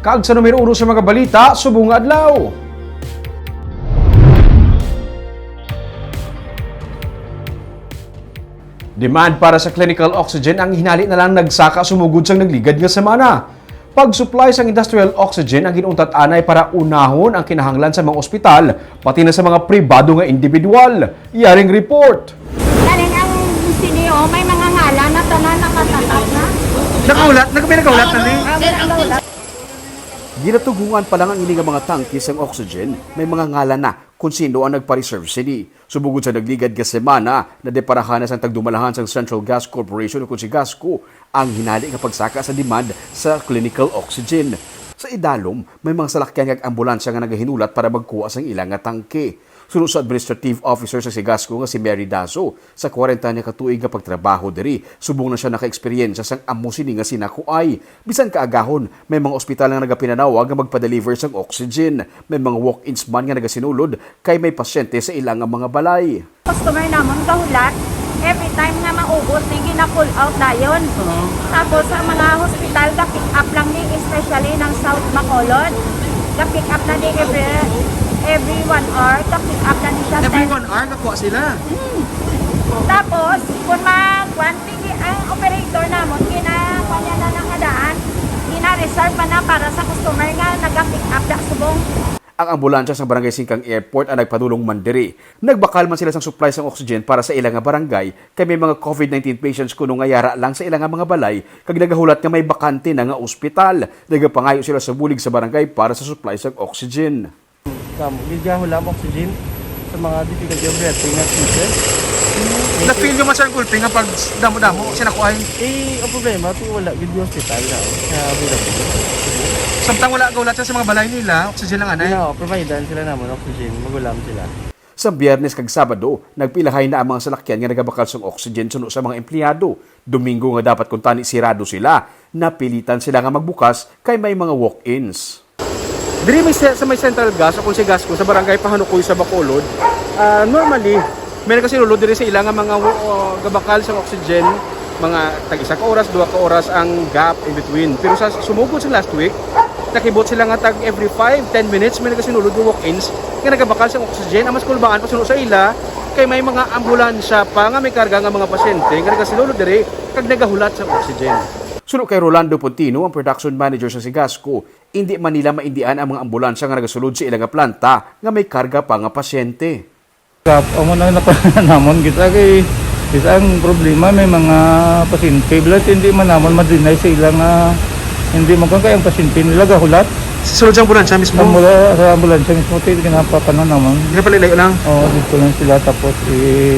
Kag sa numero 1 sa mga balita, subong nga adlaw. Demand para sa clinical oxygen ang hinali na lang nagsaka sumugod sang nagligad nga semana. Pag-supply sang industrial oxygen ang ginuntat anay para unahon ang kinahanglan sa mga ospital, pati na sa mga pribado nga individual. Iyaring report. Galing ang sinio, may mga ngala na tanan nakatatak na. Nakaulat? Nagkaulat na ni? Nakaulat. Ginatugungan pa lang ang ining mga tangkis ng oxygen, may mga ngala na kung sino ang nagpa-reserve sini. Subugod sa nagligad nga semana na deparahan na sa tagdumalahan sa Central Gas Corporation o kung si Gasco ang hinali nga pagsaka sa demand sa clinical oxygen. Sa idalom, may mga salakyan kag ambulansya nga nagahinulat para magkuha sang ilang nga tangke. Sunod sa administrative officer sa Sigasco nga si Mary Dazo, sa 40 niya katuig nga pagtrabaho diri, subong na siya naka-eksperyensya sang amo sini nga sinakuay. Bisan kaagahon, may mga ospital nga nagapinanawag nga magpa-deliver sang oxygen. May mga walk-ins man nga nagasinulod kay may pasyente sa ilang nga mga balay. Customer namon kahulat, every time nga maubos, ni gina-pull out dayon. Tapos sa mga hospital, ka-pick up lang ni, especially ng South Bacolod. Ka-pick up na di every 1 hour, ka-pick up na ni siya. Every 1 hour nakuha sila? Tapos, kung mag-quantity ang operator namon, ginakuha niya na nakadaan, gina-reserve pa na para sa customer nga nag-pick up na subong. Ang ambulansya sa Barangay Singkang Airport ang nagpadulong man diri. Nagbakal man sila sang supply sang oxygen para sa ilang nga barangay kay may mga COVID-19 patients kuno nga yara lang sa ilang nga mga balay kag nagahulat nga may bakante na nga ospital. Nagapangayo sila sa bulig sa barangay para sa supply sang oxygen. Gigahula mo oxygen sa mga difficult of breathing na cases. Na-feel nyo man sa gulpi nga pag damo-damo sinakuhay? Ang problema, wala gid yung hospital na Samtang wala gaulat sa mga balay nila, oxygen lang anay? providean sila naman oxygen, magulam sila. Sa Biyernes kag Sabado, nagpilahay na ang mga salakyan nga nagabakal sang oxygen suno sa mga empleyado. Domingo nga dapat kung tani sirado sila, napilitan sila nga magbukas kay may mga walk-ins. Diri sa may Central Gas o kung si Gasco sa barangay Pahanukoy sa Bacolod, normally may nakasilulod diri sa ilang nga mga gabakal sang oxygen, mga tag-1 ka oras, 2 ka oras ang gap in between. Pero sa sumugod sa last week, nakibot sila nga tag every 5-10 minutes may nagasinulod ng walk-ins nga nagabakal sang oxygen. Ang mas kulbaan pa sunod sa ila kay may mga ambulansya pa nga may karga nga mga pasyente nga nagasinulod diri kag nagahulat sang oxygen. Sunod kay Rolando Pontino, ang production manager sa Sigasco, hindi man nila maindian ang mga ambulansya nga nagasulod sa ilang planta nga may karga pa nga pasyente. Amo na namon kita kay ang problema may mga pasyente bilat hindi man namon ma-deny sa ilang hindi man kay ang pasyente nila gahulat. Sulod sa ambulansya mismo? Sa ambulansya mismo tayo ginapapano naman. Hindi pa lilayo lang? Oo, dito lang sila tapos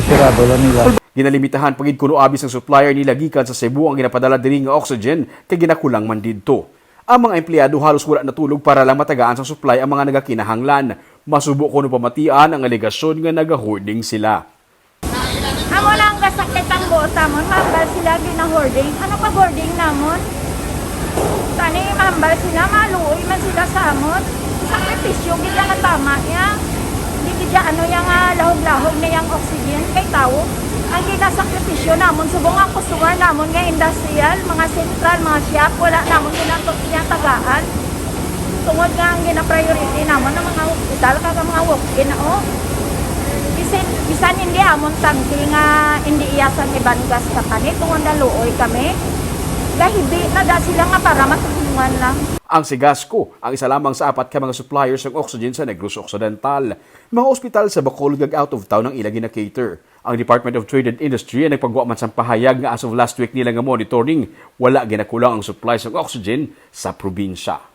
sirado lang nila. Ginalimitahan pagid kuno abis ang supplier nila gikan sa Cebu ang ginapadala diri nga oxygen kay ginakulang man didto. Ang mga empleyado halos wala natulog para lang matagaan sa supply ang mga nagakinahanglan. Masubo kuno pamatian ang alegasyon nga nagahoarding sila. Amo lang gasakit ang bota mo, mambal sila gina-hoarding. Ano pa hoarding namon? Tani mambal sila, maluoy man sila sa amon. Sakripisyo, gila nga tama niya. Hindi gila ano yung lahog-lahog na yung oxygen kay tao. Ang ginasakripisyo namon, subong ang customer namon nga industrial, mga central, mga shop, wala namon ginatagaan. Tungod nga ang gina-priority namon ng mga hospital, kag mga walk-in, bisan hindi amon tangki nga hindi iyasan iban gas ka kani, tungod na luoy kami. Lahibi na da sila nga para matulungan lang. Ang Sigasco, ang isa lamang sa 4 ka mga suppliers ng oxygen sa Negros Occidental. Mga ospital sa Bacolod kag out of town ang ilagi na cater. Ang Department of Trade and Industry ay nagpagawa man sa pahayag nga as of last week nila nga monitoring, wala ginakulang ang supply ng oxygen sa probinsya.